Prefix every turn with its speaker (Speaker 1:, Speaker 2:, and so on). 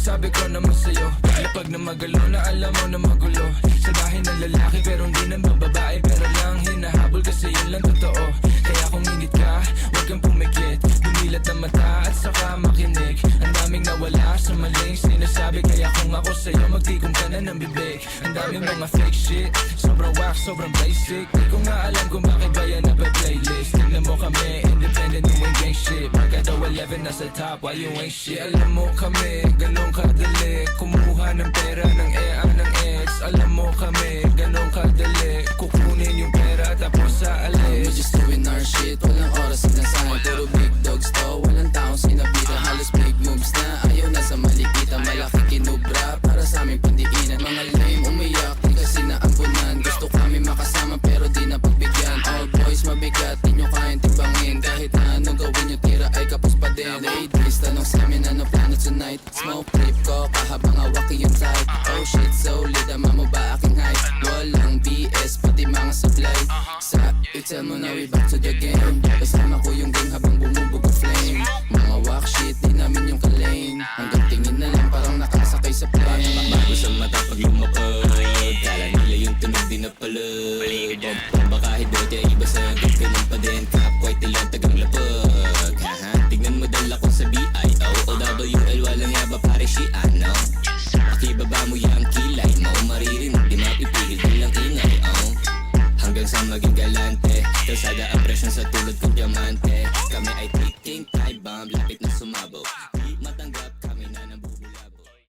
Speaker 1: Sabi ko naman sa'yo, lapag na magalo na alam mo na magulo. Sabahin ng lalaki pero hindi naman babae, pero lang hinahabol kasi yun lang totoo. Kaya kung init ka, huwag kang pumikit, dumilat ang mata at saka makinig. Ang daming nawala sa maling sinasabi, kaya kung ako sa'yo magtikom ka na ng bibig. Ang daming mga fake shit, sobrang wax, sobrang basic. Di ko nga alam kung bakit ba yan nape-playlist. Tingnan mo kami, independent, you ain't gang shit. Marka daw 11 nasa top, why you ain't shit? Alam mo kami, ganun kadali kumuha ng pera ng EA ng ex. Alam mo kami, ganun kadali kukunin yung pera tapos sa alis.
Speaker 2: We're just doing our shit, walang oras sinasahan. Puro big dogs to, walang taong sinabitan. Halos big moves na, ayaw na sa malikitan. Malaki kinubra, para sa aming pandiinan. Mga lame umiyak, di kasi naampunan. Gusto kami makasama pero di na pagbigyan. All boys mabigat, di nyo kayang timbangin. Kahit na anong gawin nyo, tira ay kapos pa din. Ladies, tanong sa amin ano plano tonight. Smoke trip ko, kahabang hawaki yung type. Oh shit, solid, ama mo ba aking hype? Walang BS, pati mga supply. Sa tell mo na we back to the game. Kasama ko yung gang habang bumubog ang flame. Mga walk shit, di namin yung kalane. Hanggang tingin na lang parang nakasakay sa plane.
Speaker 3: Bago sa mata pag lumapag, kala nila yung tunog di napalag. Baka hidote ay iba sa ganun pa din. Kapway tilang tagang lapag. Tignan mo dala ko sa BIOWL, walang yaba pare si ano. Pakibaba mo yung kilay mo, maririnig di mapipigil bilang ingay. Hanggang sa maging galante, kalsada ang presyon sa tulad kong diamante.